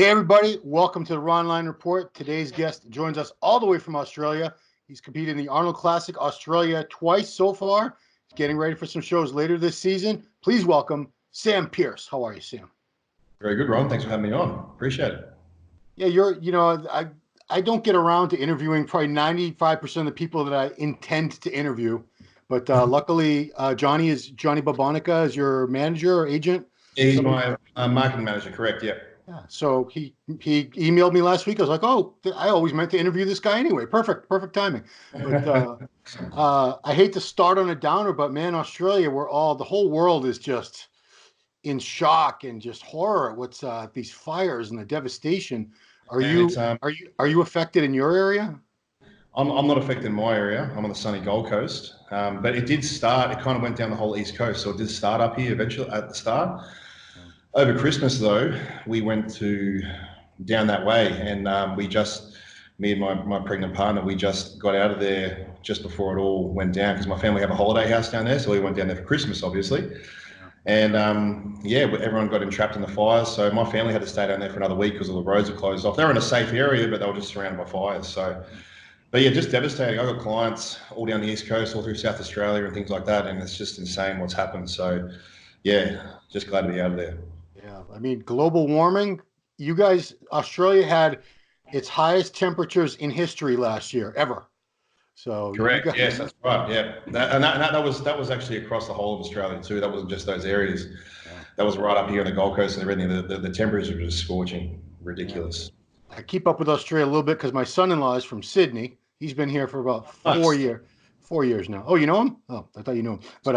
Hey everybody, welcome to the Ronline Report. Today's guest joins us all the way from Australia. He's competed in the Arnold Classic Australia twice so far. He's getting ready for some shows later this season. Please welcome Sam Pearce. How are you, Sam? Very good, Ron. Thanks for having me on. Appreciate it. Yeah, I don't get around to interviewing probably 95% of the people that I intend to interview. But luckily, Johnny Babonica is your manager or agent. He's my marketing manager, correct? Yeah. Yeah, so he emailed me last week. I was like, oh, I always meant to interview this guy anyway. Perfect timing. But I hate to start on a downer, but man, Australia, the whole world is just in shock and just horror at what's these fires and the devastation. Are you affected in your area? I'm not affected in my area. I'm on the sunny Gold Coast, but it did start. It kind of went down the whole East Coast, so it did start up here eventually at the start. Over Christmas, though, we went down that way, and me and my pregnant partner, we just got out of there just before it all went down because my family have a holiday house down there, so we went down there for Christmas, obviously. And everyone got entrapped in the fires, so my family had to stay down there for another week because all the roads were closed off. They were in a safe area, but they were just surrounded by fires. But yeah, just devastating. I got clients all down the East Coast, all through South Australia and things like that, and it's just insane what's happened. So yeah, just glad to be out of there. Yeah, I mean, global warming. You guys, Australia had its highest temperatures in history last year, ever. So correct. Yes, that's right. Yeah, that was actually across the whole of Australia too. That wasn't just those areas. Yeah. That was right up here on the Gold Coast and everything. The temperatures were just scorching, ridiculous. Yeah. I keep up with Australia a little bit because my son-in-law is from Sydney. He's been here for about 4 years. 4 years now. Oh, you know him? Oh, I thought you knew him. But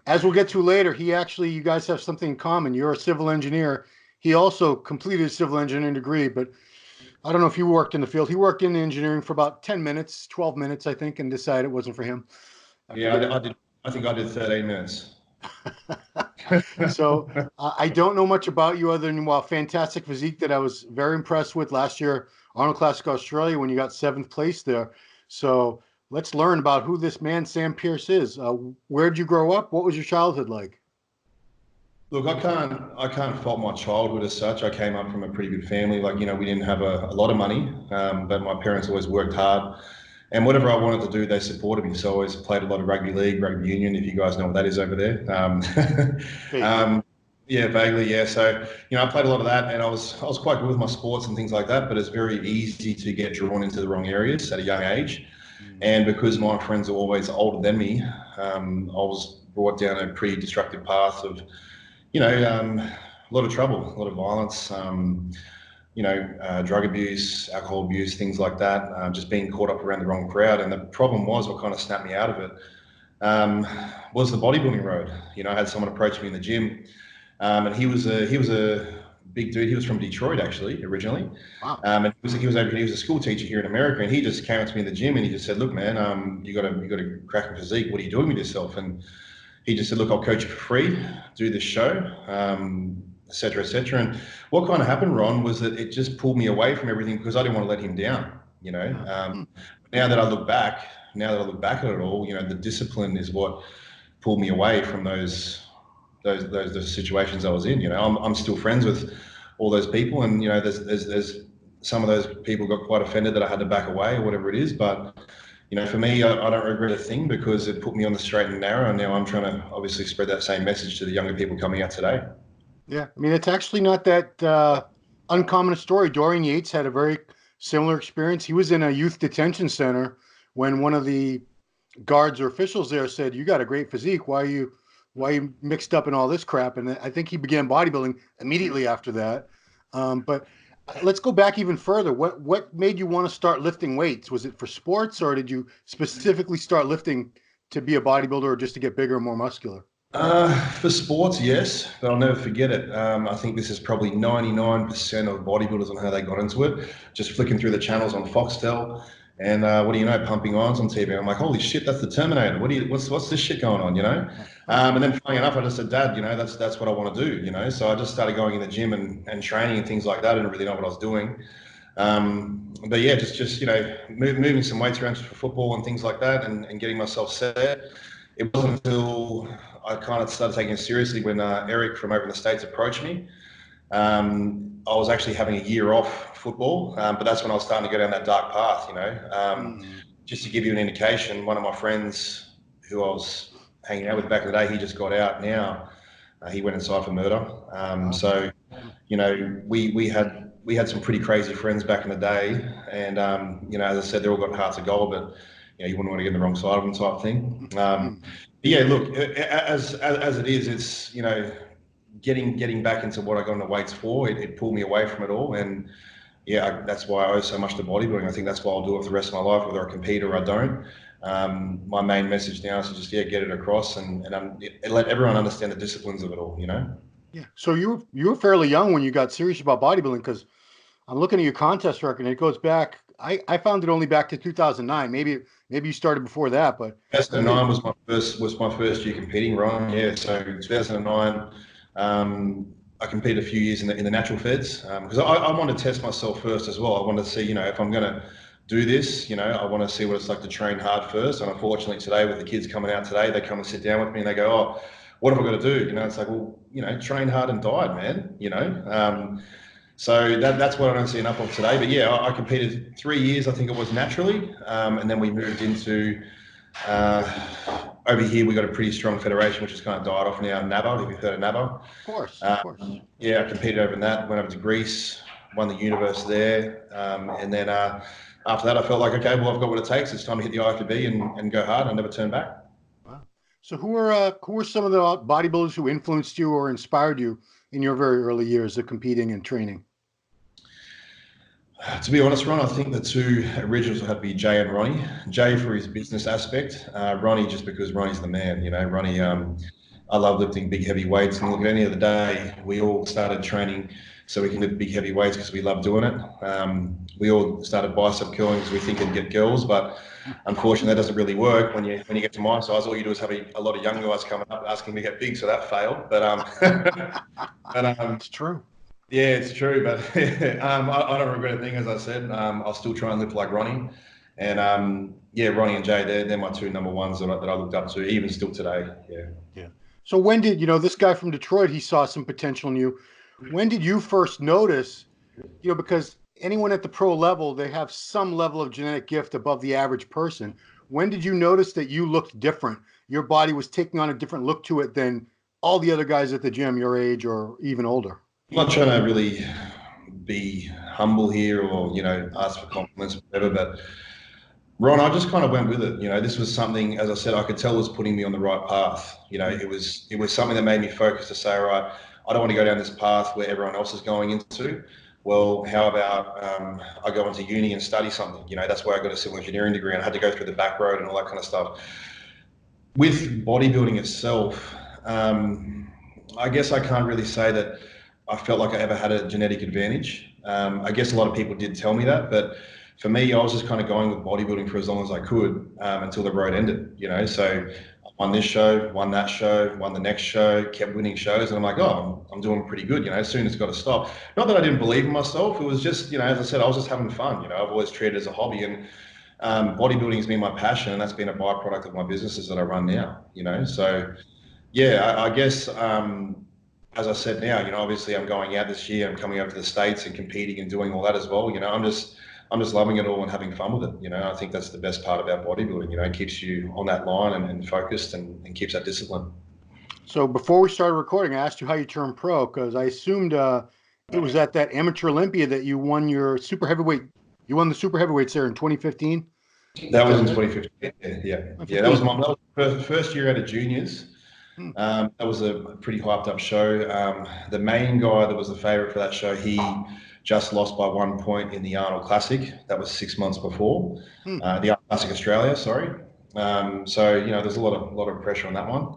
as we'll get to later, you guys have something in common. You're a civil engineer. He also completed a civil engineering degree, but I don't know if you worked in the field. He worked in engineering for about 10 minutes, 12 minutes, I think, and decided it wasn't for him. I did. I think I did 13 minutes. So I don't know much about you other than, fantastic physique that I was very impressed with last year, Arnold Classic Australia, when you got 7th place there. So let's learn about who this man, Sam Pearce, is. Where did you grow up? What was your childhood like? Look, I can't fault my childhood as such. I came up from a pretty good family. Like, we didn't have a lot of money, but my parents always worked hard. And whatever I wanted to do, they supported me. So I always played a lot of rugby league, rugby union, if you guys know what that is over there. Yeah, vaguely, yeah. So, I played a lot of that, and I was quite good with my sports and things like that, but it's very easy to get drawn into the wrong areas at a young age. And because my friends are always older than me, I was brought down a pretty destructive path of, a lot of trouble, a lot of violence, drug abuse, alcohol abuse, things like that, just being caught up around the wrong crowd. And the problem was, what kind of snapped me out of it, was the bodybuilding road. I had someone approach me in the gym, and he was a big dude. He was from Detroit, actually, originally. Wow. And he was a school teacher here in America, and he just came up to me in the gym and he just said, "Look, man, you got a cracking physique. What are you doing with yourself?" And he just said, "Look, I'll coach you for free, do this show, et cetera, et cetera." And what kind of happened, Ron, was that it just pulled me away from everything because I didn't want to let him down. Now that I look back at it all, the discipline is what pulled me away from those situations I was in. I'm still friends with all those people, and there's some of those people got quite offended that I had to back away or whatever it is, but for me, I don't regret a thing because it put me on the straight and narrow, and now I'm trying to obviously spread that same message to the younger people coming out today. Yeah, I mean, it's actually not that uncommon a story. Dorian Yates had a very similar experience. He was in a youth detention center when one of the guards or officials there said, "You got a great physique. Why are you mixed up in all this crap?" And I think he began bodybuilding immediately after that. But let's go back even further. What made you want to start lifting weights? Was it for sports, or did you specifically start lifting to be a bodybuilder or just to get bigger and more muscular? For sports, yes, but I'll never forget it. I think this is probably 99% of bodybuilders on how they got into it. Just flicking through the channels on Foxtel, and what do you know, pumping irons on TV. I'm like, holy shit, that's the Terminator. What's this shit going on, And then funny enough, I just said, Dad, that's what I want to do, So I just started going in the gym and training and things like that. I didn't really know what I was doing. But yeah, just moving some weights around for football and things like that, and getting myself set. It wasn't until I kind of started taking it seriously when Eric from over in the States approached me I was actually having a year off football, but that's when I was starting to go down that dark path, you know. Just to give you an indication, one of my friends who I was hanging out with back in the day, he just got out now. He went inside for murder. So, you know, we had some pretty crazy friends back in the day, and you know, as I said, they all got hearts of gold, but you know, you wouldn't want to get in the wrong side of them type thing. Yeah, look, as it is, it's, you know, getting back into what I got into weights for, it pulled me away from it all, and yeah, that's why I owe so much to bodybuilding. I think that's why I'll do it for the rest of my life, whether I compete or I don't. My main message now is to just get it across and let everyone understand the disciplines of it all. You know. Yeah. So you were fairly young when you got serious about bodybuilding, because I'm looking at your contest record and it goes back. I found it only back to 2009. Maybe you started before that, but you did. 2009 was my first year competing, right? Yeah, so 2009, I competed a few years in the natural feds because I wanted to test myself first as well. I wanted to see, you know, if I'm going to do this, you know, I want to see what it's like to train hard first. And unfortunately, today with the kids coming out today, they come and sit down with me and they go, "Oh, what have I got to do?" You know, it's like, well, you know, train hard and diet, man. You know. So that's what I don't see enough of today. But yeah, I competed 3 years, I think it was naturally, and then we moved into over here. We got a pretty strong federation, which has kind of died off now. NABA, if you've heard of NABA. Of course, of course. Yeah, I competed over in that. Went over to Greece, won the universe there, and then after that, I felt like, okay, well, I've got what it takes. It's time to hit the IFBB and go hard. I never turn back. Wow. So who are some of the bodybuilders who influenced you or inspired you in your very early years of competing and training? To be honest, Ron, I think the two originals would have to be Jay and Ronnie. Jay for his business aspect, Ronnie just because Ronnie's the man. You know, Ronnie, I love lifting big heavy weights, and look, at any of the day, we all started training so we can lift big heavy weights because we love doing it. We all started bicep curling because we think it'd get girls, but unfortunately, that doesn't really work. When you get to my size, all you do is have a lot of young guys coming up asking to get big, so that failed. But It's true. yeah, it's true, but I don't regret a thing. As I said, I'll still try and live like Ronnie, and yeah, Ronnie and Jay, they're my two number ones that I looked up to, even still today. Yeah. Yeah. So when did, this guy from Detroit, he saw some potential in you. When did you first notice, because anyone at the pro level, they have some level of genetic gift above the average person. When did you notice that you looked different? Your body was taking on a different look to it than all the other guys at the gym your age or even older? I'm not trying to really be humble here or ask for compliments or whatever, but Ron, I just kind of went with it. This was something, as I said, I could tell was putting me on the right path. It was something that made me focus to say, all right, I don't want to go down this path where everyone else is going into. Well, how about I go into uni and study something? That's where I got a civil engineering degree and I had to go through the back road and all that kind of stuff. With bodybuilding itself, I guess I can't really say that I felt like I ever had a genetic advantage. I guess a lot of people did tell me that, but for me, I was just kind of going with bodybuilding for as long as I could until the road ended, So I won this show, won that show, won the next show, kept winning shows. And I'm like, oh, I'm doing pretty good, Soon it's got to stop. Not that I didn't believe in myself. It was just, as I said, I was just having fun, I've always treated it as a hobby. And bodybuilding has been my passion. And that's been a byproduct of my businesses that I run now, So yeah, I guess, as I said now, obviously I'm going out this year. I'm coming over to the States and competing and doing all that as well. I'm just loving it all and having fun with it. I think that's the best part about bodybuilding. It keeps you on that line and focused and keeps that discipline. So before we started recording, I asked you how you turned pro because I assumed it was at that Amateur Olympia that you won your super heavyweight. You won the super heavyweights there in 2015. That was in 2015. Yeah. That was my first year out of juniors. That was a pretty hyped up show. The main guy that was the favourite for that show, he just lost by 1 point in the Arnold Classic. That was 6 months before the Arnold Classic Australia. Sorry. So there's a lot of pressure on that one.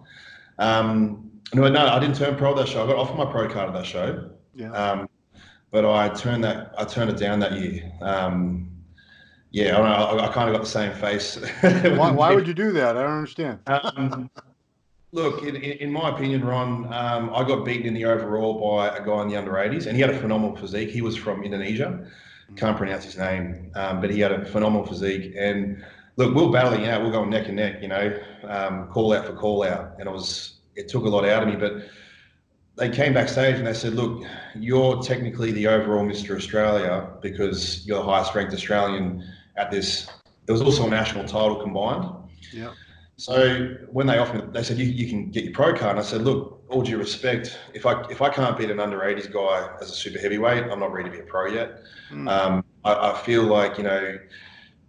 No, I didn't turn pro that show. I got offered my pro card at that show. Yeah. But I turned it down that year. Yeah, I kind of got the same face. Why would you do that? I don't understand. Look, in my opinion, Ron, I got beaten in the overall by a guy in the under 80s, and he had a phenomenal physique. He was from Indonesia. Can't pronounce his name, but he had a phenomenal physique. And look, we were battling out. We were going neck and neck, call out for call out. And it took a lot out of me. But they came backstage and they said, look, you're technically the overall Mr. Australia because you're the highest ranked Australian at this. There was also a national title combined. Yeah. So when they offered me, they said, you can get your pro card. And I said, look, all due respect, if I can't beat an under 80s guy as a super heavyweight, I'm not ready to be a pro yet. I feel like,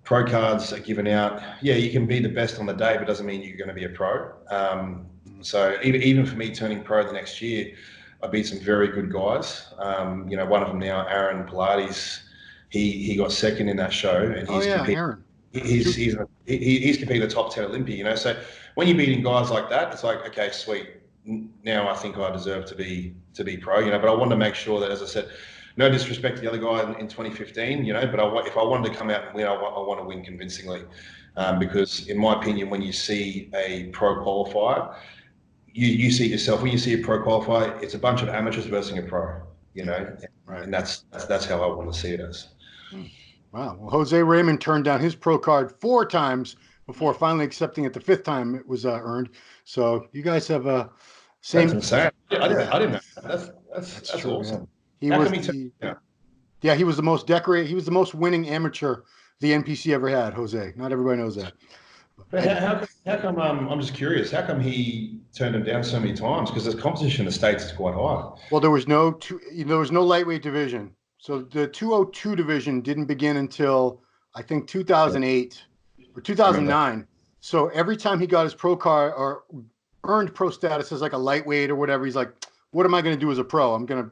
pro cards are given out. Yeah, you can be the best on the day, but doesn't mean you're going to be a pro. So even for me turning pro the next year, I beat some very good guys. One of them now, Aaron Pilates, he got second in that show, and he's competing. Aaron. He's competing the top 10 Olympia. So when you're beating guys like that, it's like, okay, sweet. Now I think I deserve to be pro. But I wanted to make sure that, as I said, no disrespect to the other guy in 2015, but if I wanted to come out and win, I want to win convincingly, because in my opinion, when you see a pro qualifier, you see yourself. When you see a pro qualifier, it's a bunch of amateurs versus a pro, Right. And that's how I want to see it as. Wow. Well, Jose Raymond turned down his pro card 4 times before finally accepting it the 5th time it was earned. So you guys have a same. That's insane. I didn't know. That's true, awesome. He was the most decorated. He was the most winning amateur the NPC ever had. Jose. Not everybody knows that. But how come? I'm just curious. How come he turned him down so many times? Because the competition in the States is quite high. Well, there was no lightweight division. So the 202 division didn't begin until I think 2008 or 2009. So every time he got his pro card or earned pro status as like a lightweight or whatever, he's like, what am I going to do as a pro? I'm going to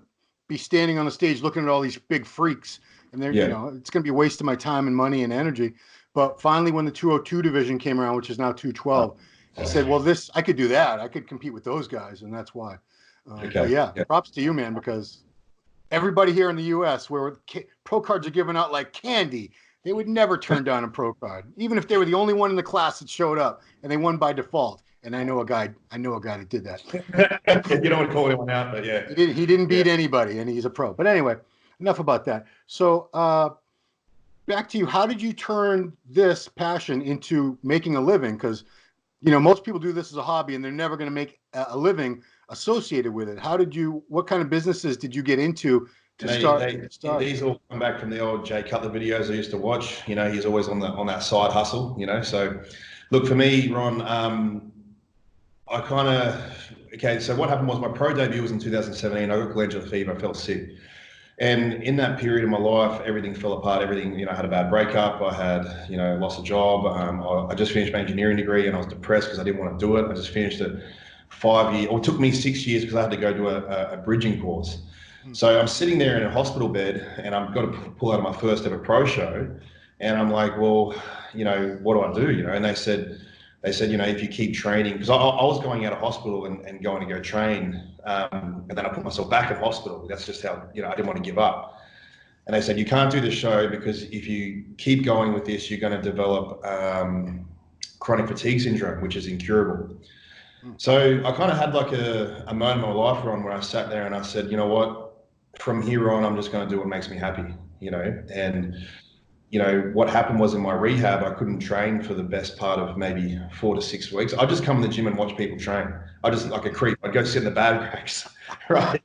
be standing on the stage looking at all these big freaks, and they're it's going to be a waste of my time and money and energy. But finally, when the 202 division came around, which is now 212, he said, well, I could do that. I could compete with those guys, and that's why. Props to you, man, because everybody here in the U.S., where pro cards are given out like candy, they would never turn down a pro card, even if they were the only one in the class that showed up and they won by default. And I know a guy that did that. You don't want to call anyone out, but yeah. He didn't beat anybody, and he's a pro. But anyway, enough about that. So back to you. How did you turn this passion into making a living? Because, most people do this as a hobby, and they're never going to make a living associated with it. What kind of businesses did you get into to start? These all come back from the old Jay Cutler videos I used to watch. He's always on that side hustle, So look, for me, Ron, so what happened was my pro debut was in 2017. I got glandular fever, I fell sick. And in that period of my life, everything fell apart. Everything, I had a bad breakup. I had, lost a job. I just finished my engineering degree and I was depressed because I didn't want to do it. I just finished it 5 years, or it took me 6 years because I had to go do a bridging course. So I'm sitting there in a hospital bed and I've got to pull out of my first ever pro show. And I'm like, well, what do I do? And they said, if you keep training, because I was going out of hospital and going to go train, and then I put myself back in hospital. That's just how, I didn't want to give up. And they said, you can't do the show because if you keep going with this, you're going to develop chronic fatigue syndrome, which is incurable. So I kind of had like a moment in my life, Ron, where I sat there and I said, you know what, from here on, I'm just going to do what makes me happy, and what happened was in my rehab, I couldn't train for the best part of maybe 4 to 6 weeks. I'd just come to the gym and watch people train. I just, like a creep, I'd go sit in the bad racks, right?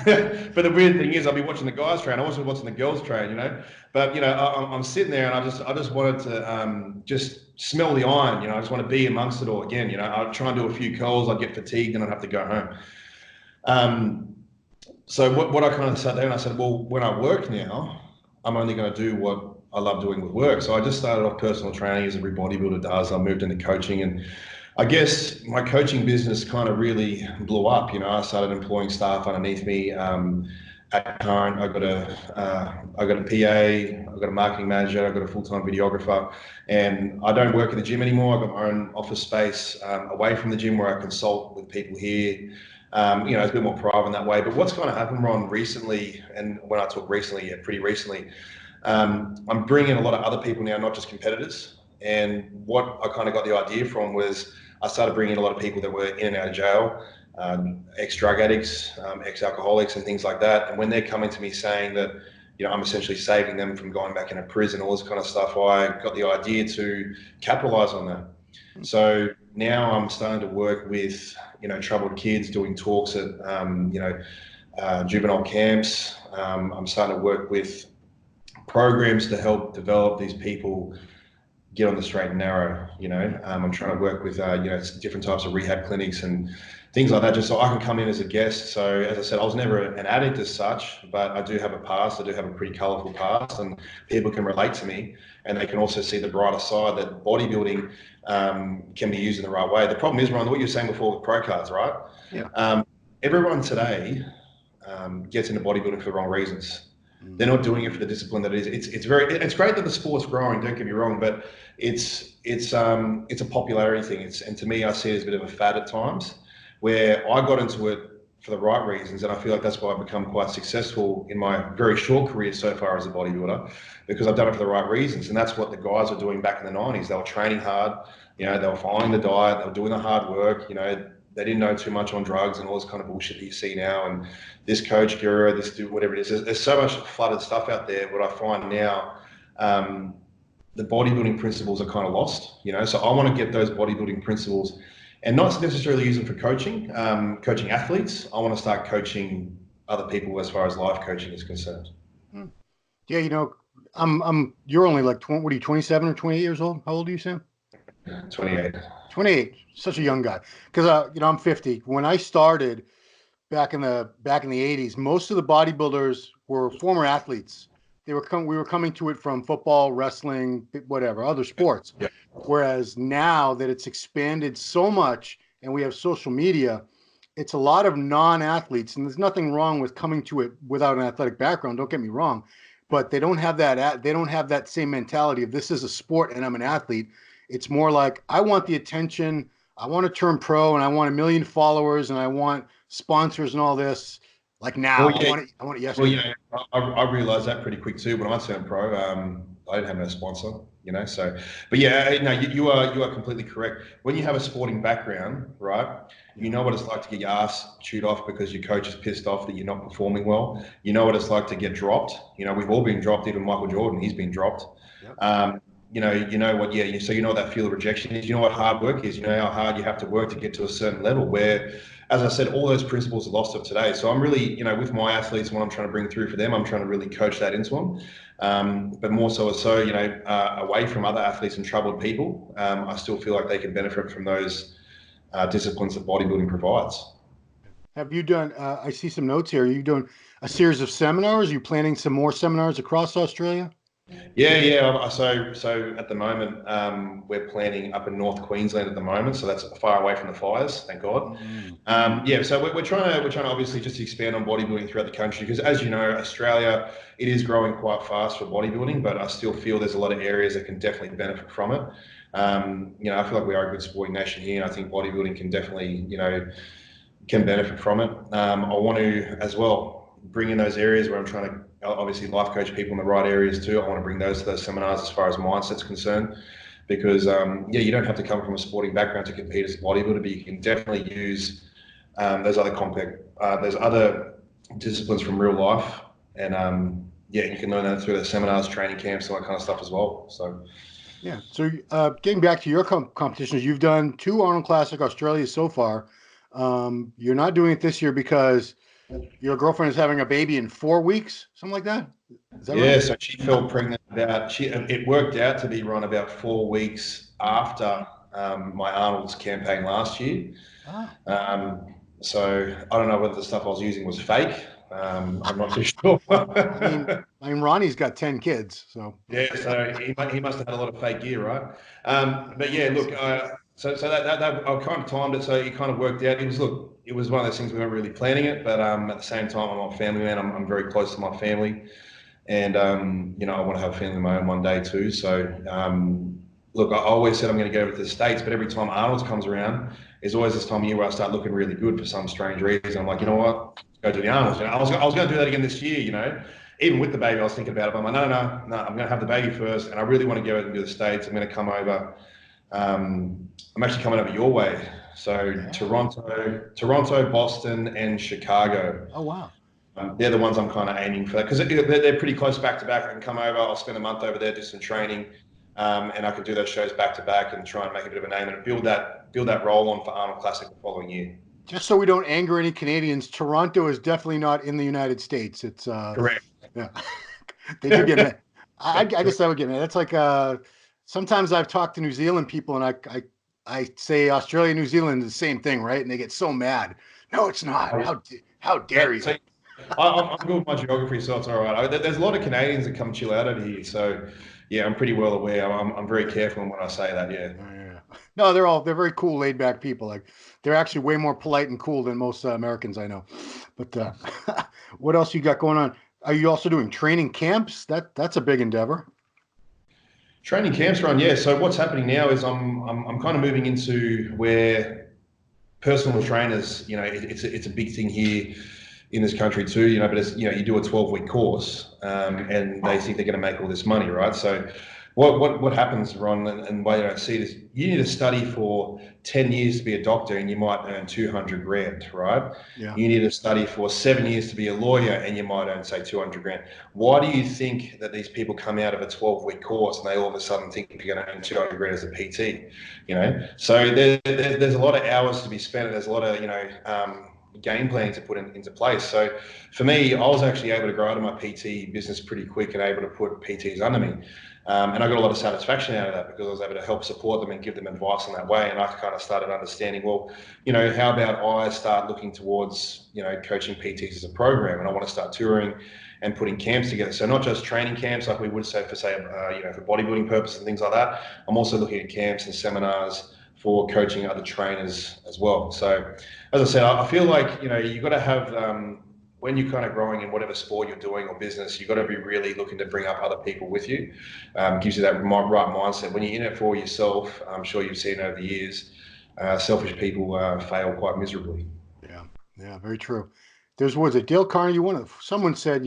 But the weird thing is I'd be watching the guys train. I wasn't watching the girls train, But, I'm sitting there and I just wanted to just smell the iron, I just want to be amongst it all again, I'd try and do a few curls, I'd get fatigued and I'd have to go home. So what I kind of sat there and I said, well, when I work now, I'm only going to do what I love doing with work. So I just started off personal training as every bodybuilder does. I moved into coaching, and I guess my coaching business kind of really blew up. I started employing staff underneath me. At current, I got a PA, I got a marketing manager, I got a full-time videographer, and I don't work at the gym anymore. I've got my own office space away from the gym where I consult with people here. It's a bit more private in that way. But what's kind of happened, Ron, recently, and when I talk recently, pretty recently, I'm bringing a lot of other people now, not just competitors. And what I kind of got the idea from was I started bringing in a lot of people that were in and out of jail, ex-drug addicts, ex-alcoholics and things like that. And when they're coming to me saying that, I'm essentially saving them from going back into prison, all this kind of stuff, I got the idea to capitalize on that. So now I'm starting to work with, troubled kids, doing talks at, juvenile camps. I'm starting to work with programs to help develop these people get on the straight and narrow. I'm trying to work with different types of rehab clinics and things like that, just so I can come in as a guest. So as I said, I was never an addict as such, but I do have a past. I do have a pretty colourful past, and people can relate to me, and they can also see the brighter side that bodybuilding can be used in the right way. The problem is, Ron, what you were saying before with pro cards, right? Yeah. Everyone today gets into bodybuilding for the wrong reasons. They're not doing it for the discipline that it is. It's great that the sport's growing. Don't get me wrong, but it's a popularity thing. And to me, I see it as a bit of a fad at times, where I got into it for the right reasons, and I feel like that's why I've become quite successful in my very short career so far as a bodybuilder, because I've done it for the right reasons. And that's what the guys were doing back in the 90s. They were training hard. They were following the diet. They were doing the hard work. They didn't know too much on drugs and all this kind of bullshit that you see now. And this coach guru, this dude, whatever it is, there's so much flooded stuff out there. What I find now, the bodybuilding principles are kind of lost. So I want to get those bodybuilding principles and not necessarily use them for coaching, coaching athletes. I want to start coaching other people as far as life coaching is concerned. Yeah, you're only like 20, what are you, 27 or 28 years old? How old are you, Sam? 28. 28. Such a young guy. Because I'm 50. When I started back in the 80s, most of the bodybuilders were former athletes. We were coming to it from football, wrestling, whatever, other sports. Yeah. Whereas now that it's expanded so much and we have social media, it's a lot of non-athletes, and there's nothing wrong with coming to it without an athletic background. Don't get me wrong, but they don't have that same mentality of this is a sport and I'm an athlete. It's more like I want the attention, I want to turn pro, and I want 1 million followers, and I want sponsors and all this. Like now, Well, yeah. I want it Well, yesterday. I realised that pretty quick too. When I turned pro, I didn't have no sponsor, So, but yeah, no, you are completely correct. When you have a sporting background, right, you know what it's like to get your ass chewed off because your coach is pissed off that you're not performing well. You know what it's like to get dropped. We've all been dropped. Even Michael Jordan, he's been dropped. Yep. So you know what that feel of rejection is. You know what hard work is. You know how hard you have to work to get to a certain level where, as I said, all those principles are lost of today. So I'm really, with my athletes, what I'm trying to bring through for them, I'm trying to really coach that into them. But more so, away from other athletes and troubled people, I still feel like they can benefit from those disciplines that bodybuilding provides. Have you done? I see some notes here. Are you doing a series of seminars? Are you planning some more seminars across Australia? Yeah. So at the moment, we're planning up in North Queensland at the moment. So that's far away from the fires, thank God. Yeah. So we're trying to obviously just expand on bodybuilding throughout the country because, as you know, Australia, it is growing quite fast for bodybuilding, but I still feel there's a lot of areas that can definitely benefit from it. I feel like we are a good sporting nation here, and I think bodybuilding can definitely, can benefit from it. I want to as well bring in those areas where I'm trying to obviously life coach people in the right areas too. I want to bring those to those seminars as far as mindset's concerned, because you don't have to come from a sporting background to compete as a bodybuilder, but you can definitely use those other disciplines from real life, and you can learn that through the seminars, training camps, all that kind of stuff as well. So. Yeah. So getting back to your competitions, you've done 2 Arnold Classic Australia so far. You're not doing it this year because your girlfriend is having a baby in 4 weeks, something like that. Is that Yeah, right? so she fell pregnant it worked out to be run about 4 weeks after my Arnold's campaign last year. Ah. So I don't know whether the stuff I was using was fake. I'm not too sure. I mean, Ronnie's got 10 kids, so Yeah, so he must have had a lot of fake gear, right? But yeah, look, so that I kind of timed it so it kind of worked out. It was one of those things we weren't really planning it, but at the same time, I'm a family man. I'm very close to my family, and I want to have a family of my own one day too. So look, I always said I'm going to go over to the States, but every time Arnold's comes around, there's always this time of year where I start looking really good for some strange reason. I'm like, you know what, go to the Arnold's. I was going to do that again this year, even with the baby, I was thinking about it. But I'm like, no, I'm going to have the baby first, and I really want to go over to the States. I'm going to come over. I'm actually coming over your way. So yeah. Toronto, Boston, and Chicago. Oh wow. They're the ones I'm kind of aiming for because they're pretty close back to back. I can come over. I'll spend a month over there, do some training. and I could do those shows back to back and try and make a bit of a name and build that role on for Arnold Classic the following year. Just so we don't anger any Canadians, Toronto is definitely not in the United States. It's Correct. yeah, they do get mad. I guess I would get mad. That's like sometimes I've talked to New Zealand people and I say Australia, New Zealand is the same thing, right? And they get so mad. No, it's not. How dare you? So, I'm good with my geography, so it's all right. There's a lot of Canadians that come chill out over here, so yeah, I'm pretty well aware. I'm very careful when I say that. Yeah. Yeah. No, they're very cool, laid back people. Like they're actually way more polite and cool than most Americans I know. But what else you got going on? Are you also doing training camps? That's a big endeavor. Training camps run, yeah. So what's happening now is I'm kind of moving into where personal trainers, it's a big thing here in this country too, but it's, you do a 12-week course, and they think they're going to make all this money, right? So what happens, Ron, and the way I see it is you need to study for 10 years to be a doctor and you might earn 200 grand, right? Yeah. You need to study for 7 years to be a lawyer and you might earn, say, 200 grand. Why do you think that these people come out of a 12-week course and they all of a sudden think they're going to earn 200 grand as a PT, So there's a lot of hours to be spent, and there's a lot of, game planning to put into place. So for me, I was actually able to grow out of my PT business pretty quick and able to put PTs under me. And I got a lot of satisfaction out of that because I was able to help support them and give them advice in that way. And I kind of started understanding, well, how about I start looking towards, coaching PTs as a program, and I want to start touring and putting camps together. So not just training camps like we would say for bodybuilding purposes and things like that. I'm also looking at camps and seminars for coaching other trainers as well. So as I said, I feel like, you've got to have, when you're kind of growing in whatever sport you're doing or business, you've got to be really looking to bring up other people with you. Gives you that right mindset. When you're in it for yourself, I'm sure you've seen over the years, selfish people fail quite miserably. Yeah, very true. Was it Dale Carnegie? Someone said,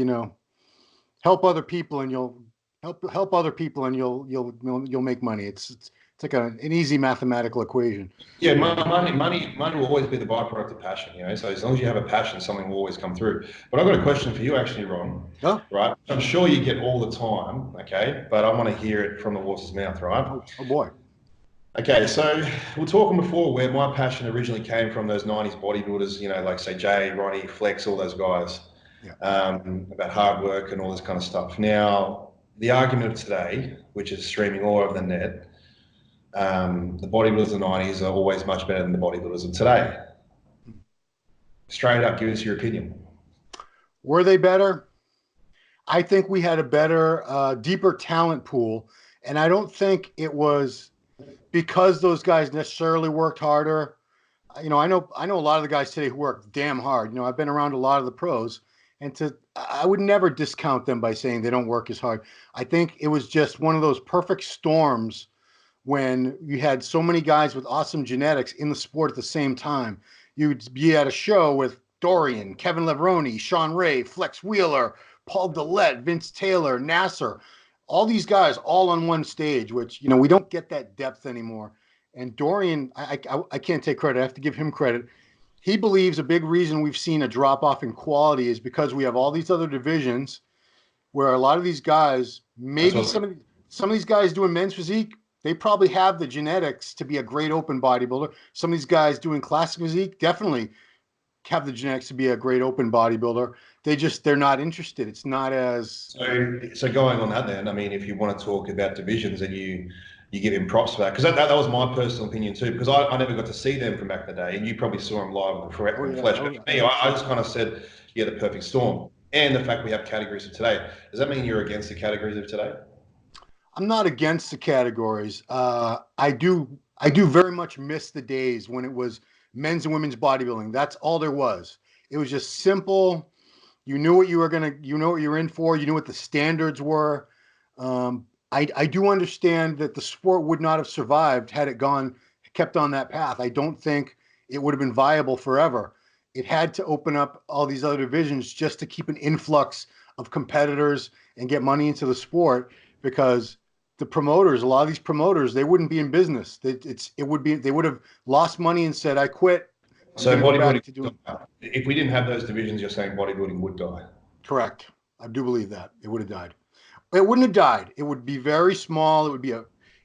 help other people and you'll help other people and you'll make money. It's like an easy mathematical equation. Yeah, money will always be the byproduct of passion, So as long as you have a passion, something will always come through. But I've got a question for you, actually, Ron. Oh. Right? I'm sure you get all the time, okay? But I want to hear it from the horse's mouth, right? Oh boy. Okay, so we were talking before where my passion originally came from, those 90s bodybuilders, like say Jay, Ronnie, Flex, all those guys, about hard work and all this kind of stuff. Now, the argument of today, which is streaming all over the net, the bodybuilders of the 90s are always much better than the bodybuilders of today. Straight up, give us your opinion. Were they better? I think we had a better, deeper talent pool. And I don't think it was because those guys necessarily worked harder. I know a lot of the guys today who work damn hard. I've been around a lot of the pros, and I would never discount them by saying they don't work as hard. I think it was just one of those perfect storms when you had so many guys with awesome genetics in the sport at the same time. You'd be at a show with Dorian, Kevin Levrone, Sean Ray, Flex Wheeler, Paul Dillette, Vince Taylor, Nasser, all these guys all on one stage, which, we don't get that depth anymore. And Dorian, I can't take credit. I have to give him credit. He believes a big reason we've seen a drop off in quality is because we have all these other divisions where a lot of these guys, maybe some of these guys doing men's physique, they probably have the genetics to be a great open bodybuilder. Some of these guys doing classic physique definitely have the genetics to be a great open bodybuilder. They're not interested. It's not as... So going on that then, I mean, if you want to talk about divisions and you give him props for that, because that was my personal opinion too, because I never got to see them from back in the day, and you probably saw them live in the flesh. But for me, I just kind of said, the perfect storm. And the fact we have categories of today. Does that mean you're against the categories of today? I'm not against the categories. I do very much miss the days when it was men's and women's bodybuilding. That's all there was. It was just simple. You knew what you were in for. You knew what the standards were. I do understand that the sport would not have survived had it kept on that path. I don't think it would have been viable forever. It had to open up all these other divisions just to keep an influx of competitors and get money into the sport, because a lot of these promoters, they wouldn't be in business. They would have lost money and said, I quit. So bodybuilding, if we didn't have those divisions, you're saying bodybuilding would die? Correct. I do believe that. It would have died. It wouldn't have died. It would be very small. It would be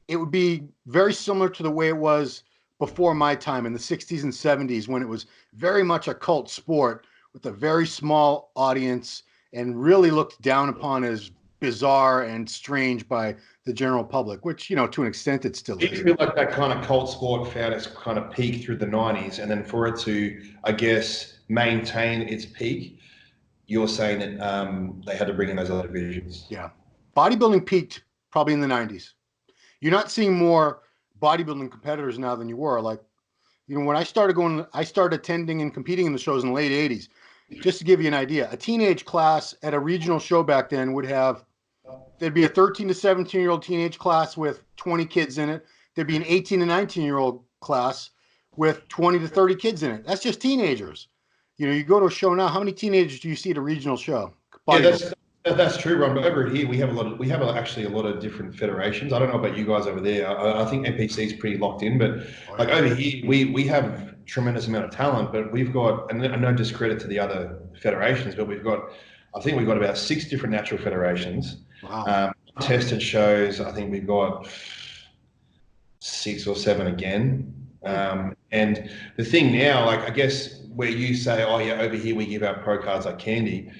it would be very similar to the way it was before my time in the 60s and 70s, when it was very much a cult sport with a very small audience and really looked down upon as bizarre and strange by the general public, which, to an extent it still Do you is. feel like that kind of cult sport found its kind of peak through the 90s, and then for it to, I guess, maintain its peak, you're saying that they had to bring in those other divisions? Yeah. Bodybuilding peaked probably in the 90s. You're not seeing more bodybuilding competitors now than you were. Like, when I started attending and competing in the shows in the late 80s. Just to give you an idea, a teenage class at a regional show back then there'd be a 13 to 17-year-old teenage class with 20 kids in it. There'd be an 18 to 19-year-old class with 20 to 30 kids in it. That's just teenagers. You go to a show now, how many teenagers do you see at a regional show? Yeah, that's true, Ron. But over here, actually a lot of different federations. I don't know about you guys over there. I think NPC is pretty locked in, but like over here, we have tremendous amount of talent, but we've got, and no discredit to the other federations, but I think we've got about 6 different natural federations. Wow. Tested shows, I think we've got 6 or 7 again. And the thing now, like, I guess where you say, oh yeah, over here we give out pro cards like candy,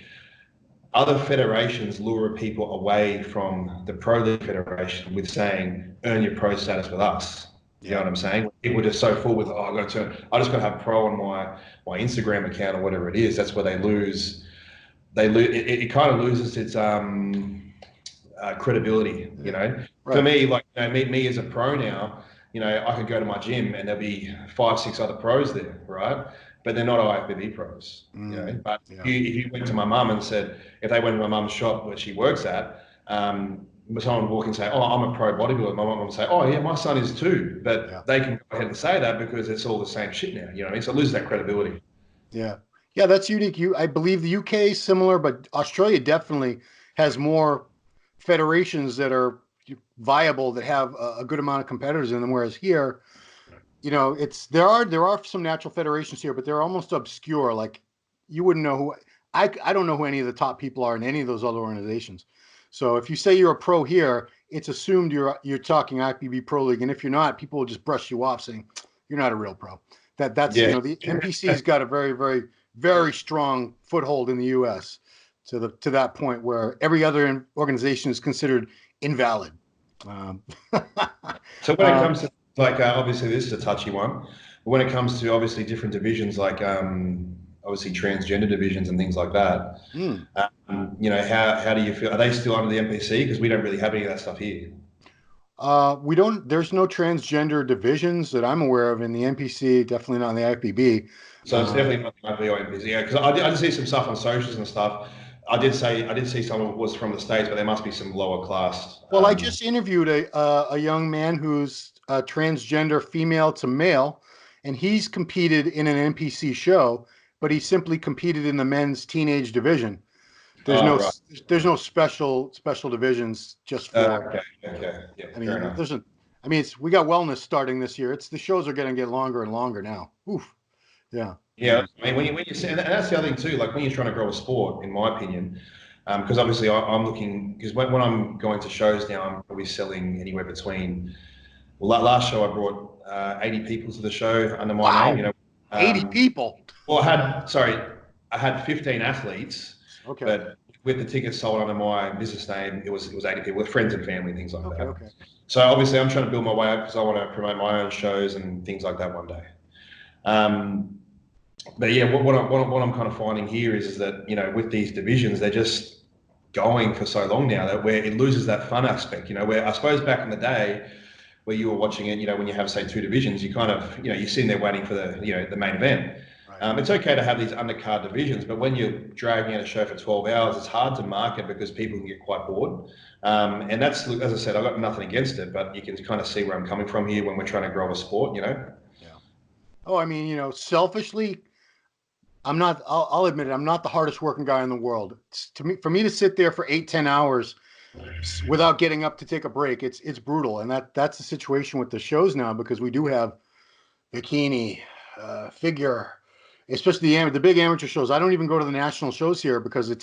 other federations lure people away from the pro league federation with saying, earn your pro status with us. You know what I'm saying? People are just so full with, I just got to have pro on my Instagram account or whatever it is. That's where they lose. It kind of loses its credibility. Right. For me, like, me as a pro now, I could go to my gym and there'll be 5, 6 other pros there, right? But they're not IFBB pros, But if you went to my mum and said, if they went to my mum's shop where she works at, someone would walk in and say, oh, I'm a pro bodybuilder. My mum would say, oh yeah, my son is too. But they can go ahead and say that because it's all the same shit now. You know what I mean? So it loses that credibility. Yeah. Yeah, that's unique. I believe the UK is similar, but Australia definitely has more federations that are viable, that have a good amount of competitors in them. Whereas here, there are some natural federations here, but they're almost obscure. Like, you wouldn't know who. I don't know who any of the top people are in any of those other organizations. So if you say you're a pro here, it's assumed you're talking IFBB Pro League, and if you're not, people will just brush you off saying you're not a real pro. That's the NPC's got a very, very, very strong foothold in the U.S. to that point where every other organization is considered invalid. So when it comes to, like, obviously this is a touchy one, but when it comes to obviously different divisions, like obviously transgender divisions and things like that, how do you feel? Are they still under the NPC? Because we don't really have any of that stuff here. We don't. There's no transgender divisions that I'm aware of in the NPC. Definitely not in the IFBB. So it's definitely not the IFBB or NPC. Yeah, because I did see some stuff on socials and stuff. I did see someone was from the States, but there must be some lower class. Well, I just interviewed a young man who's transgender female to male, and he's competed in an NPC show, but he simply competed in the men's teenage division. There's no special divisions just for. Okay. Yeah, I mean, we got wellness starting this year. The shows are going to get longer and longer now. Oof. Yeah. Yeah. I mean, when you say, and that's the other thing too. Like, when you're trying to grow a sport, in my opinion, because obviously I'm looking, because when I'm going to shows now, I'm probably selling anywhere between. Well, last show I brought 80 people to the show under my name. 80 people. Well, I had 15 athletes. Okay. But with the tickets sold under my business name, it was 80 people with friends and family, things like that. Okay. So obviously I'm trying to build my way up because I want to promote my own shows and things like that one day. But yeah, what I'm kind of finding here is that, with these divisions, they're just going for so long now that where it loses that fun aspect, where I suppose back in the day where you were watching it, when you have, say, 2 divisions, you kind of, you're sitting there waiting for the main event. Right. It's okay to have these undercard divisions, but when you're dragging out a show for 12 hours, it's hard to market because people can get quite bored. And that's, as I said, I've got nothing against it, but you can kind of see where I'm coming from here when we're trying to grow a sport, Yeah. Oh, I mean, selfishly, I'll admit it, I'm not the hardest working guy in the world. For me to sit there for 8-10 hours without getting up to take a break, it's brutal. And that's the situation with the shows now, because we do have bikini, figure, especially the big amateur shows. I don't even go to the national shows here because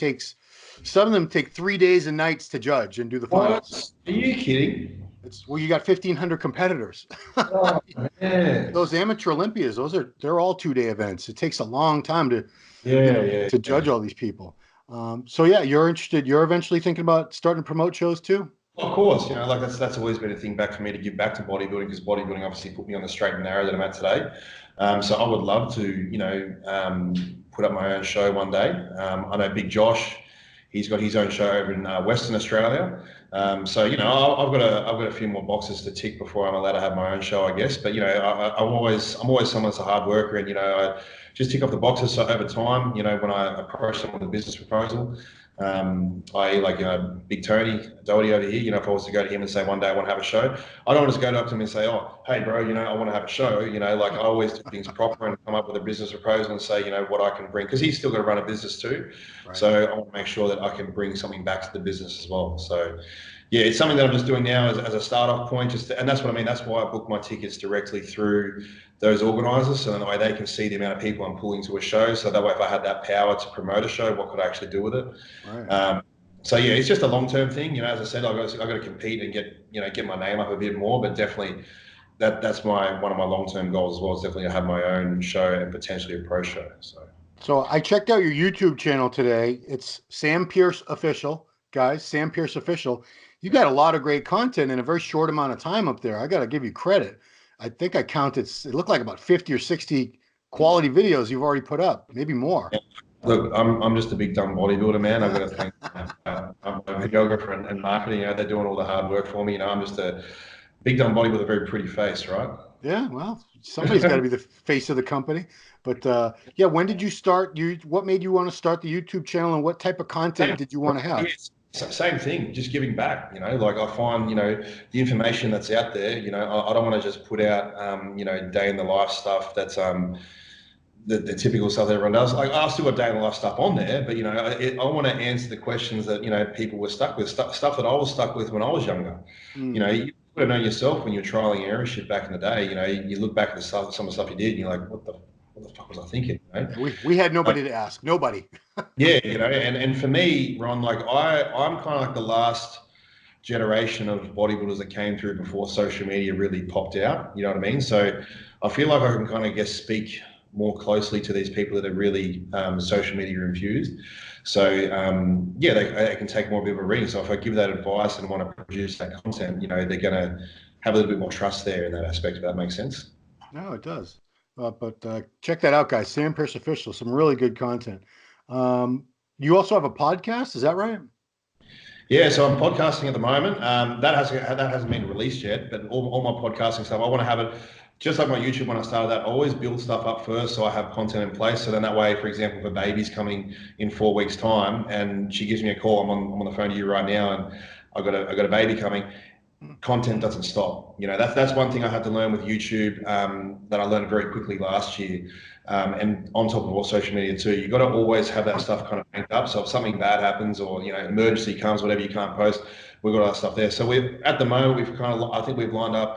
some of them take 3 days and nights to judge and do the finals. What? Are you kidding? It's well, you got 1,500 competitors. Oh, man. Those amateur Olympias, they're all 2 day events. It takes a long time to, Yeah, yeah, to judge yeah. all these people. So yeah, you're interested. You're eventually thinking about starting to promote shows too. Of course, like that's always been a thing back for me to give back to bodybuilding because bodybuilding obviously put me on the straight and narrow that I'm at today. So I would love to, put up my own show one day. I know Big Josh, he's got his own show over in Western Australia. So I've got a few more boxes to tick before I'm allowed to have my own show, I guess. But I'm always someone that's a hard worker, and I just tick off the boxes. So over time, when I approach someone with a business proposal. I like Big Tony Doherty over here. If I was to go to him and say one day I want to have a show, I don't want to just go up to him and say, "Oh, hey, bro, I want to have a show." Like I always do things proper and come up with a business proposal and say, what I can bring, because he's still got to run a business too. Right. So I want to make sure that I can bring something back to the business as well. So yeah, it's something that I'm just doing now as a start off point. And that's what I mean. That's why I book my tickets directly through those organisers, so that way they can see the amount of people I'm pulling to a show. So that way, if I had that power to promote a show, what could I actually do with it? Right. So yeah, it's just a long-term thing. As I said, I've got to compete and get my name up a bit more. But definitely, that's one of my long-term goals as well. Is definitely to have my own show and potentially a pro show. So I checked out your YouTube channel today. It's Sam Pearce Official, guys. Sam Pearce Official. You got a lot of great content in a very short amount of time up there. I got to give you credit. I think I counted. It looked like about 50 or 60 quality videos you've already put up, maybe more. Look, I'm just a big dumb bodybuilder, man. I've got to thank I'm a videographer and marketing. They're doing all the hard work for me. I'm just a big dumb body with a very pretty face, right? Yeah, well, somebody's got to be the face of the company. But yeah, when did you start? What made you want to start the YouTube channel, and what type of content did you want to have? Same thing, just giving back. Like I find, the information that's out there. I don't want to just put out, day in the life stuff that's the typical stuff that everyone does. Like I've still got day in the life stuff on there, but I want to answer the questions that people were stuck with, stuff that I was stuck with when I was younger. You got to know yourself when you're trialing and error shit back in the day. You look back at some of the stuff you did, and you're like, what the fuck was I thinking? We had nobody to ask, nobody. Yeah, and for me, Ron, like I'm kind of like the last generation of bodybuilders that came through before social media really popped out. You know what I mean? So I feel like I can kind of speak more closely to these people that are really social media infused. So yeah, they can take more of a reading. So if I give that advice and want to produce that content, they're going to have a little bit more trust there in that aspect. If that makes sense. No, it does. But check that out, guys. Sam Pearce Official, some really good content. You also have a podcast, is that right? Yeah, so I'm podcasting at the moment. That hasn't been released yet, but all my podcasting stuff, I want to have it just like my YouTube when I started that. I always build stuff up first so I have content in place. So then that way, for example, if a baby's coming in 4 weeks' time and she gives me a call, I'm on the phone to you right now, and I got a baby coming. Content doesn't stop. That's one thing I had to learn with YouTube that I learned very quickly last year. And on top of all social media too, you got to always have that stuff kind of banked up. So if something bad happens or emergency comes, whatever you can't post, we've got our stuff there. So at the moment I think we've lined up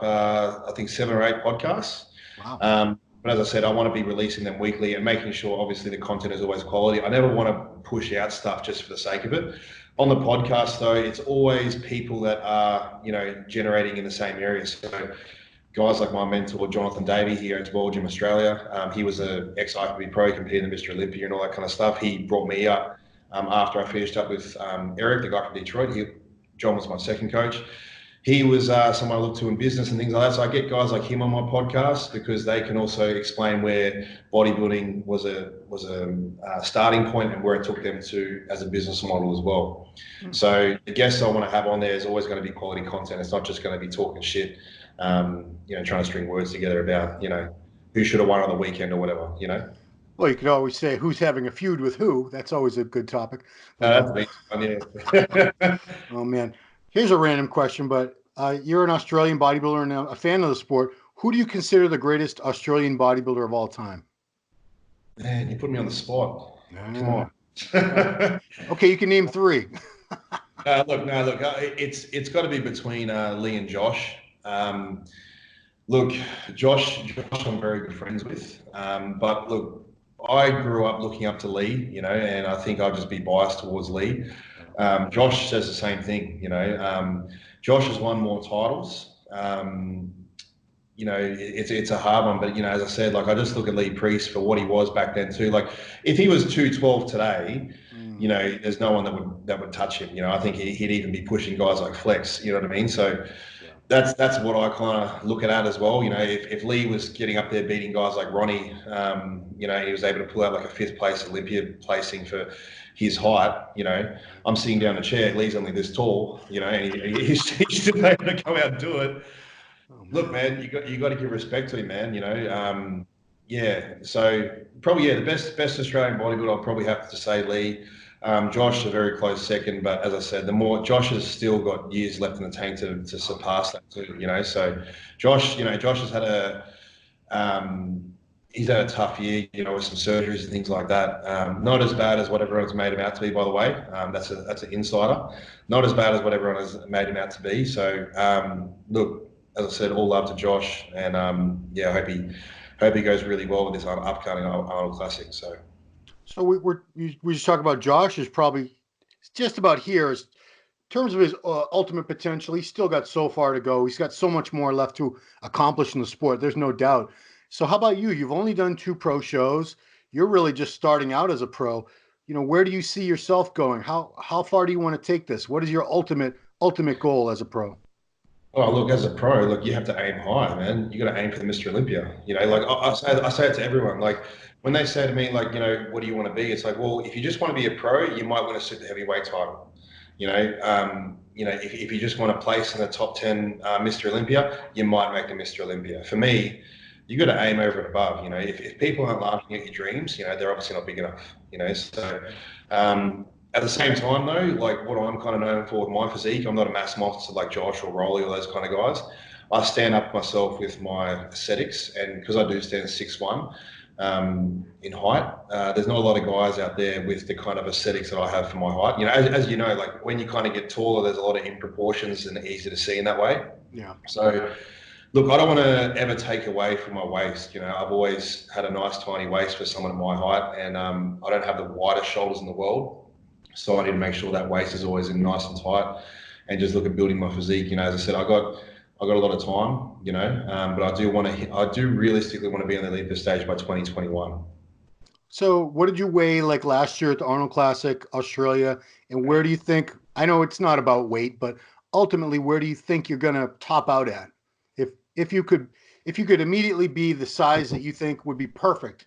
7 or 8 podcasts. Wow. But as I said, I want to be releasing them weekly and making sure obviously the content is always quality. I never want to push out stuff just for the sake of it. On the podcast though, it's always people that are generating in the same area. So guys like my mentor, Jonathan Davey, here at World Gym Australia. He was an ex-IFBB pro, competed in Mr. Olympia and all that kind of stuff. He brought me up after I finished up with Eric, the guy from Detroit. John was my second coach. He was someone I looked to in business and things like that. So I get guys like him on my podcast because they can also explain where bodybuilding was a starting point and where it took them to as a business model as well. Mm-hmm. So the guests I want to have on there is always going to be quality content. It's not just going to be talking shit, trying to string words together about, who should have won on the weekend or whatever, Well, you could always say who's having a feud with who. That's always a good topic. That's fun, yeah. Oh, man. Here's a random question, but you're an Australian bodybuilder and a fan of the sport. Who do you consider the greatest Australian bodybuilder of all time? Man, you put me on the spot. Come on. Okay, you can name 3. Look. It's got to be between Lee and Josh. Look, Josh, I'm very good friends with. But look, I grew up looking up to Lee, and I think I'll just be biased towards Lee. Josh says the same thing, Josh has won more titles It's a hard one. But as I said, like I just look at Lee Priest for what he was back then too. Like if he was 212 today, there's no one that would touch him. I think he'd even be pushing guys like Flex. You know what I mean? So. Yeah. That's what I kind of look at as well. If Lee was getting up there beating guys like Ronnie, he was able to pull out like a 5th place Olympia placing for his height. I'm sitting down a chair. Lee's only this tall. And he's still able to come out and do it. Oh, man. Look, man, you got to give respect to him, man. So probably the best Australian bodybuilder. I'll probably have to say Lee. Josh a very close second, but as I said, the more Josh has still got years left in the tank to surpass that too. So Josh has had he's had a tough year, with some surgeries and things like that. Not as bad as what everyone's made him out to be, by the way. That's an insider. Not as bad as what everyone has made him out to be. So look, as I said, all love to Josh, and I hope he goes really well with this upcoming Arnold Classic. So we just talk about Josh is probably just about here. In terms of his ultimate potential, he's still got so far to go. He's got so much more left to accomplish in the sport. There's no doubt. So how about you? You've only done 2 pro shows. You're really just starting out as a pro. Where do you see yourself going? How far do you want to take this? What is your ultimate goal as a pro? Oh, look, as a pro, you have to aim high, man. You got to aim for the Mr. Olympia. Like I say it to everyone. Like when they say to me, like, what do you want to be? It's like, well, if you just want to be a pro, you might want to super heavyweight title. If you just want to place in the top 10 Mr. Olympia, you might make the Mr. Olympia. For me, you got to aim over and above. If people aren't laughing at your dreams, they're obviously not big enough. So. At the same time, though, like what I'm kind of known for with my physique, I'm not a mass monster like Josh or Rolly or those kind of guys. I stand up myself with my aesthetics, and because I do stand 6'1" in height, there's not a lot of guys out there with the kind of aesthetics that I have for my height. As you know, like when you kind of get taller, there's a lot of improportions and easy to see in that way. Yeah. So, look, I don't want to ever take away from my waist. I've always had a nice tiny waist for someone of my height, and I don't have the widest shoulders in the world. So I need to make sure that waist is always in nice and tight, and just look at building my physique. As I said, I got a lot of time, but I do realistically want to be on the Olympia stage by 2021. So what did you weigh like last year at the Arnold Classic, Australia? And where do you think, I know it's not about weight, but ultimately, where do you think you're going to top out at? If you could immediately be the size that you think would be perfect,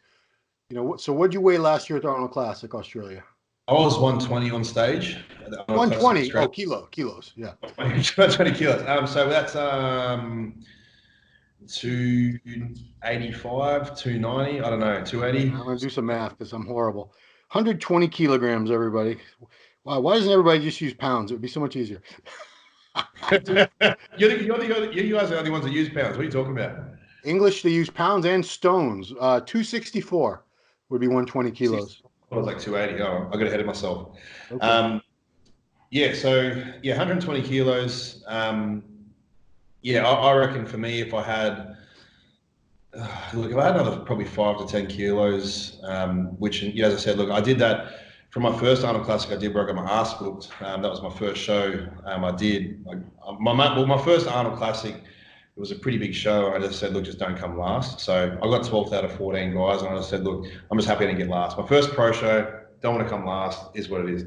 so what did you weigh last year at the Arnold Classic, Australia? I was 120 on stage. 120. Oh, kilos. Yeah. 120 kilos. So that's 285, 290. I don't know, 280. I'm gonna do some math because I'm horrible. 120 kilograms, everybody. Wow. Why doesn't everybody just use pounds? It would be so much easier. You guys are the only ones that use pounds. What are you talking about? English, they use pounds and stones. 264 would be 120 kilos. I was like 280. Oh, I got ahead of myself. Okay. 120 kilos. I reckon for me, if I had another probably 5 to 10 kilos, which, as I said, look, I did that from my first Arnold Classic. I did where I got my ass booked. That was my first show. I did my first Arnold Classic. It was a pretty big show. I just said, look, just don't come last. So I got 12th out of 14 guys, and I just said, look, I'm just happy I didn't get last. My first pro show, don't want to come last, is what it is.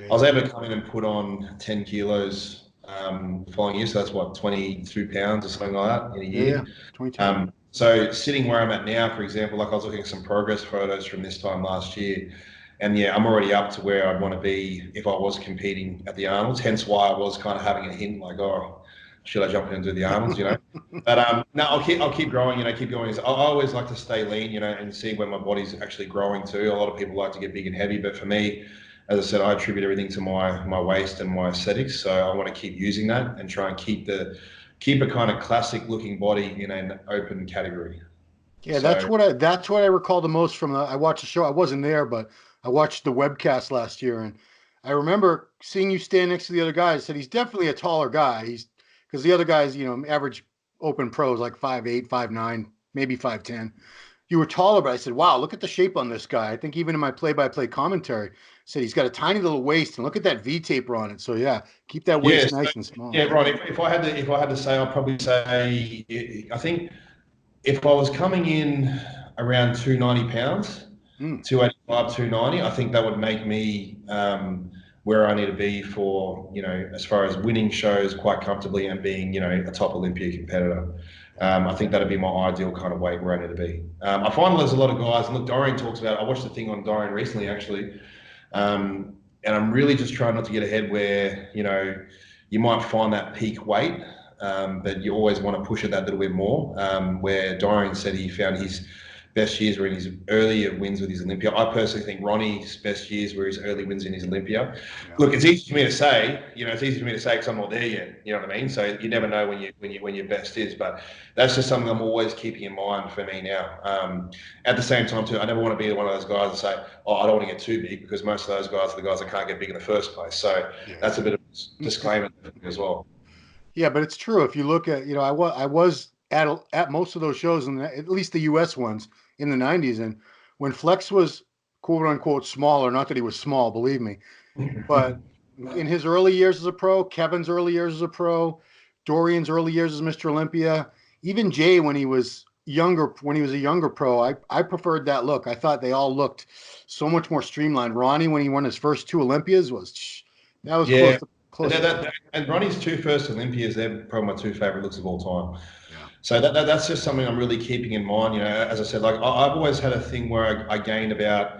Yeah. I was able to come in and put on 10 kilos the following year. So that's what, 22 pounds or something like that in a year. Yeah, 22. So sitting where I'm at now, for example, like I was looking at some progress photos from this time last year, and I'm already up to where I'd want to be if I was competing at the Arnolds. Hence why I was kind of having a hint like, oh, should I jump in and do the Arnolds, But no, I'll keep growing, keep going. I always like to stay lean, and see when my body's actually growing too. A lot of people like to get big and heavy, but for me, as I said, I attribute everything to my waist and my aesthetics. So I want to keep using that and try and keep a kind of classic looking body in an open category. Yeah, that's what I recall the most from I watched the show. I wasn't there, but I watched the webcast last year, and I remember seeing you stand next to the other guys. I said he's definitely a taller guy. Because the other guys, average open pros like 5'8", 5'9", maybe 5'10". You were taller, but I said, wow, look at the shape on this guy. I think even in my play-by-play commentary, said he's got a tiny little waist, and look at that V taper on it. So yeah, keep that Yeah, waist so, nice and small. yeah, right. If I had to say, I'd probably say I think if I was coming in around 290 pounds, Mm. 285, 290, I think that would make me where I need to be for, as far as winning shows quite comfortably and being, a top Olympia competitor. I think that'd be my ideal kind of weight where I need to be. I find there's a lot of guys, and look, Dorian talks about, I watched the thing on Dorian recently, actually, and I'm really just trying not to get ahead where, you might find that peak weight, but you always want to push it that little bit more. Where Dorian said he found his best years were in his earlier wins with his Olympia. I personally think Ronnie's best years were his early wins in his Olympia. Yeah. Look, it's easy for me to say, it's easy for me to say because I'm not there yet. You know what I mean? So you never know when your best is, but that's just something I'm always keeping in mind for me now. At the same time, too, I never want to be one of those guys that say, "Oh, I don't want to get too big," because most of those guys are the guys that can't get big in the first place. So Yeah. that's a bit of a disclaimer as well. Yeah, but it's true. If you look at, I was at most of those shows, and at least the U.S. ones in the '90s, and when Flex was quote unquote smaller, not that he was small, believe me, but in his early years as a pro, Kevin's early years as a pro, Dorian's early years as Mr. Olympia, even Jay when he was younger, when he was a younger pro, I preferred that look. I thought they all looked so much more streamlined. Ronnie, when he won his first two Olympias, that was Yeah. close to. And Ronnie's two first Olympias, they're probably my two favorite looks of all time. Yeah. So that's just something I'm really keeping in mind. As I said, like I've always had a thing where I gained about,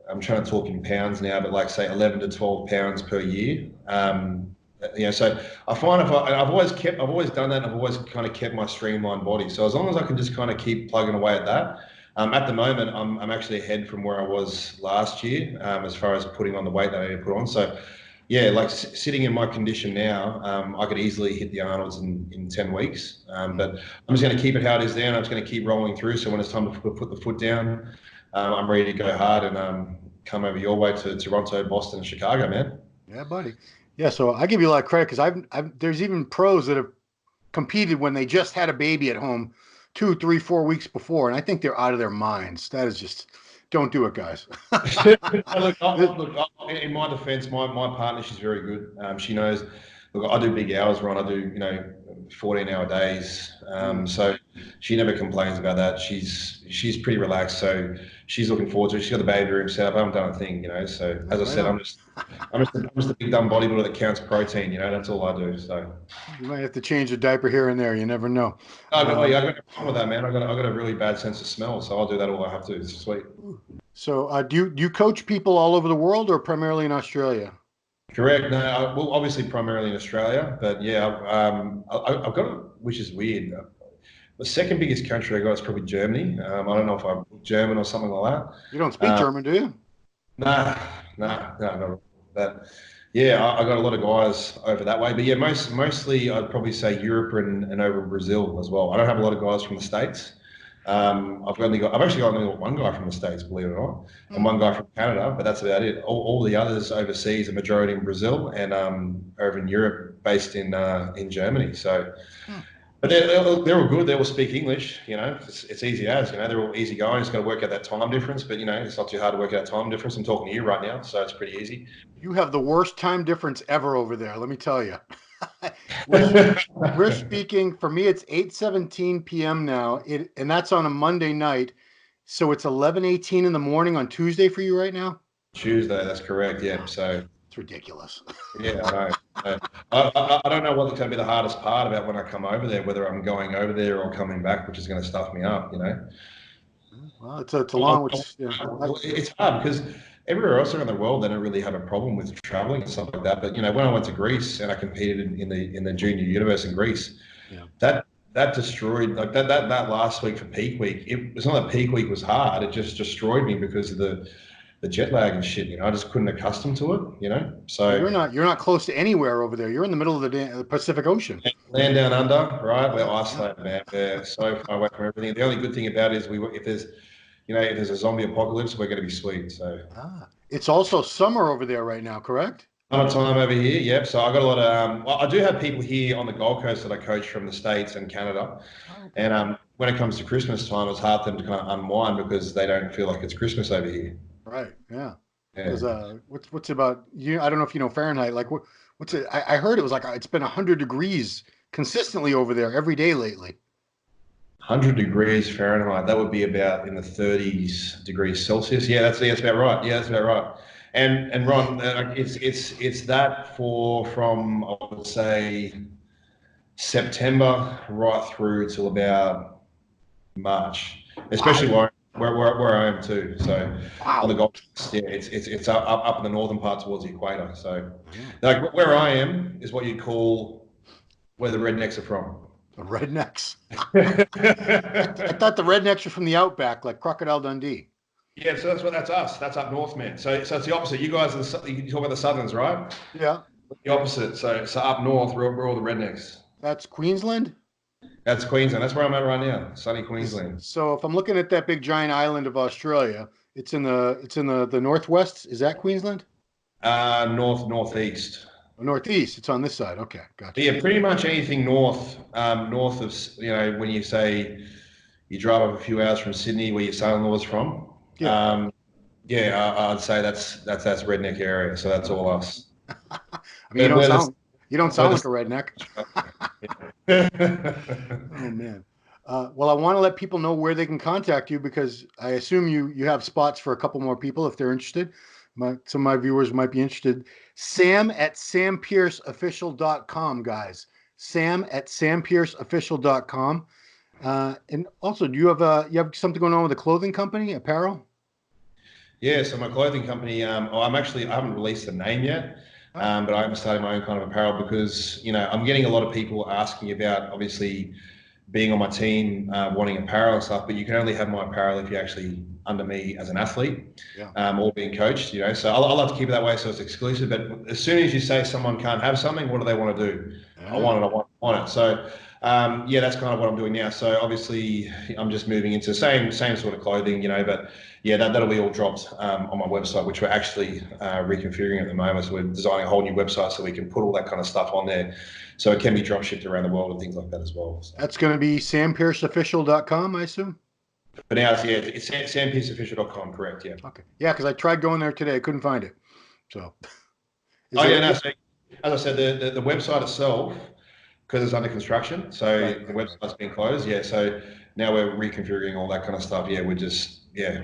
I'm trying to talk in pounds now, but like say 11 to 12 pounds per year. So I find I've always done that, and I've always kind of kept my streamlined body. So as long as I can just kind of keep plugging away at that, at the moment I'm actually ahead from where I was last year, as far as putting on the weight that I need to put on. So yeah, like sitting in my condition now, I could easily hit the Arnold's in 10 weeks. But I'm just going to keep it how it is there, and I'm just going to keep rolling through. So when it's time to put the foot down, I'm ready to go hard and come over your way to Toronto, Boston, and Chicago, man. Yeah, buddy. Yeah, so I give you a lot of credit because there's even pros that have competed when they just had a baby at home 2, 3, 4 weeks before, and I think they're out of their minds. That is just don't do it, guys. In my defence, my partner, she's very good. She knows. Look, I do big hours, Ron. I do 14-hour days. So she never complains about that. She's pretty relaxed. So she's looking forward to it. She's got the baby room set up. I haven't done a thing, So as I said, I'm just a big dumb bodybuilder that counts protein. That's all I do. So you might have to change a diaper here and there. You never know. I got no problem with that, man. I got a really bad sense of smell, so I'll do that all I have to. It's sweet. So do you coach people all over the world or primarily in Australia? Correct. No, well, obviously primarily in Australia, but yeah, I've got, which is weird. The second biggest country I got is probably Germany. I don't know if I'm German or something like that. You don't speak German, do you? Nah, no. But yeah, I got a lot of guys over that way. But yeah, mostly I'd probably say Europe and over Brazil as well. I don't have a lot of guys from the States. I've actually only got one guy from the States, believe it or not, and one guy from Canada, but that's about it. All the others overseas, a majority in Brazil and over in Europe, based in Germany. So, but they're all good. They all speak English. It's easy as. They're all easy going. Just got to work out that time difference, but it's not too hard to work out time difference. I'm talking to you right now, so it's pretty easy. You have the worst time difference ever over there. Let me tell you. we're speaking, for me it's 8:17 p.m. now, and that's on a Monday night, so it's 11:18 in the morning on Tuesday for you right now. Tuesday, that's correct. Yeah, so it's ridiculous. Yeah, I know. I don't know what's going to be the hardest part about when I come over there, whether I'm going over there or coming back, which is going to stuff me up. Well, it's a long. It's hard because everywhere else around the world, they don't really have a problem with traveling and stuff like that. But when I went to Greece and I competed in the junior universe in Greece, that destroyed like that last week for peak week. It was not that peak week was hard; it just destroyed me because of the jet lag and shit. I just couldn't accustom to it. So you're not close to anywhere over there. You're in the middle of the Pacific Ocean. Land down under, right? We're isolated, man. We're so far away from everything. The only good thing about it is if there's a zombie apocalypse, we're going to be sweet. So it's also summer over there right now, correct? Summertime over here, yep. So I got a lot of. I do have people here on the Gold Coast that I coach from the States and Canada, and when it comes to Christmas time, it's hard for them to kind of unwind because they don't feel like it's Christmas over here. Right. Yeah. Because Yeah. what's about you? I don't know if you know Fahrenheit. Like what's it? I heard it was like it's been 100 degrees consistently over there every day lately. 100 degrees Fahrenheit, that would be about in the 30s degrees Celsius. Yeah, that's about right. Yeah, that's about right. And Ron, it's that for from I would say September right through till about March, especially Wow, where I am too. So on the wow. Gulf Coast, yeah, it's up in the northern part towards the equator. So Yeah. like where I am is what you'd call where the rednecks are from. The rednecks. I thought the rednecks are from the outback, like Crocodile Dundee. Yeah, so that's us. That's up north, man. So it's the opposite. You guys are you talk about the Southerns, right? Yeah, The opposite. So up north, we're all the rednecks. that's Queensland. That's Queensland. That's where I'm at right now, sunny Is Queensland. so if I'm looking at that big giant island of Australia, it's in the northwest. Is that Queensland? Northeast. Or northeast. It's on this side. Okay, But gotcha. yeah, pretty much anything north, north of when you say you drive up a few hours from Sydney, where your son-in-law's from. Yeah. Um, yeah, I'd say that's redneck area. So that's all Okay. us. I mean, We're, we're the, you don't we're sound like a the redneck. yeah. Oh man. Well, I want to let people know where they can contact you because I assume you have spots for a couple more people if they're interested. Some of my viewers might be interested. Sam at sampierceofficial.com, guys. Sam at sampierceofficial.com. And also, do you have something going on with a clothing company, apparel? Yeah, so my clothing company, I haven't released the name yet, Oh, but I'm starting my own kind of apparel because, I'm getting a lot of people asking about obviously being on my team, wanting apparel and stuff, but you can only have my apparel if you're actually under me as an athlete, yeah. or being coached. So I'll have to keep it that way so it's exclusive. But as soon as you say someone can't have something, what do they want to do? I Ah, want it, I want it. So, yeah, that's kind of what I'm doing now. So obviously I'm just moving into same sort of clothing, but yeah, that'll be all dropped on my website, which we're actually reconfiguring at the moment. So we're designing a whole new website so we can put all that kind of stuff on there. So it can be drop shipped around the world and things like that as well. So. that's going to be sampierceofficial.com, I assume. But now it's sampeaceofficial.com, correct? Yeah. Okay. Yeah, because I tried going there today. I couldn't find it. So, is Oh there yeah, no. any? So as I said, the website itself, because it's under construction, so Right, the right, right. website's been closed. Yeah. So now we're reconfiguring all that kind of stuff. Yeah,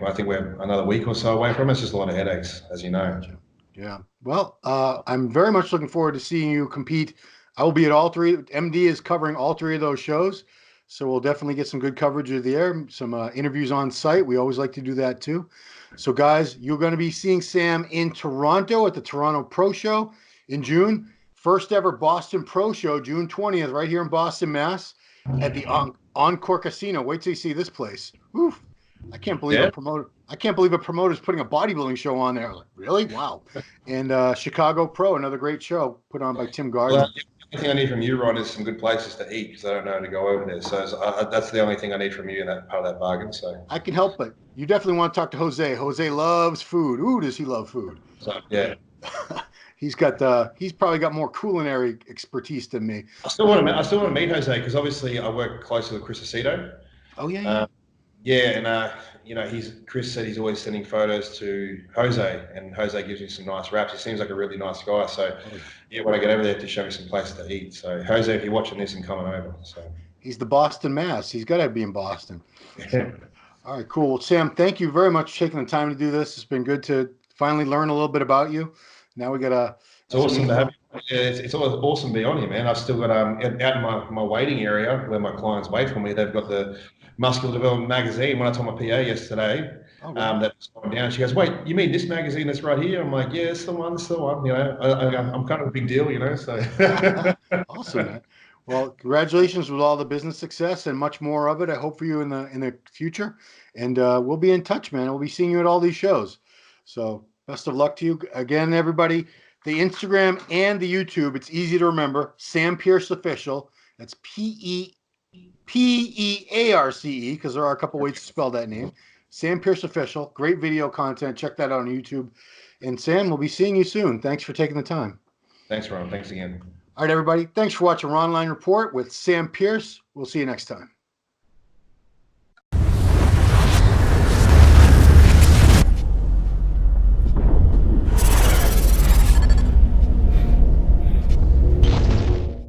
I think we're another week or so away from it. It's just a lot of headaches, as you know. Gotcha. Yeah. Well, I'm very much looking forward to seeing you compete. I will be at all three. MD is covering all three of those shows. So we'll definitely get some good coverage of the air, some interviews on site. We always like to do that too. So, guys, you're going to be seeing Sam in Toronto at the Toronto Pro Show in June. First ever Boston Pro Show, June 20th, right here in Boston, Mass, at the Encore Casino. Wait till you see this place. Oof. I can't believe a Yeah. promoter. I can't believe a promoter's putting a bodybuilding show on there. Like, really? Wow. And Chicago Pro, another great show put on by Tim Well, Gardner. the only thing I need from you, Ron, is some good places to eat because I don't know how to go over there. So that's the only thing I need from you in that part of that bargain. So, I can help, but you definitely want to talk to Jose. Jose loves food. Ooh, does he love food? yeah, He's probably got more culinary expertise than me. I still want to meet Jose because obviously I work closely with Chris Aceto. Oh yeah, yeah. Um, yeah, and Chris said he's always sending photos to Jose, and Jose gives me some nice raps. He seems like a really nice guy. So Oh yeah. yeah, when I get over there to show me some places to eat. So Jose, if you're watching this and coming over, so He's the Boston Mass. He's got to be in Boston. yeah. So, all right, cool. Well, Sam, thank you very much for taking the time to do this. It's been good to finally learn a little bit about you. Now we got to It's awesome to have you. Yeah, it's always awesome to be on here, man. I've still got out in my waiting area where my clients wait for me. They've got the Muscular Development magazine. When I told my PA yesterday, Oh, really? that's going down, she goes, "Wait, you mean this magazine that's right here?" I'm like, "Yeah, it's the one, it's the one." I'm kind of a big deal, So Awesome, man. Well, congratulations with all the business success and much more of it. I hope for you in the future, and we'll be in touch, man. We'll be seeing you at all these shows. So, best of luck to you again, everybody. The Instagram and the YouTube. It's easy to remember. Sam Pearce Official. That's Pearce because there are a couple ways to spell that name. Sam Pearce Official. Great video content. Check that out on YouTube. And Sam, we'll be seeing you soon. Thanks for taking the time. thanks, Ron. Thanks again. All right, everybody. Thanks for watching Ronline Report with Sam Pearce. We'll see you next time.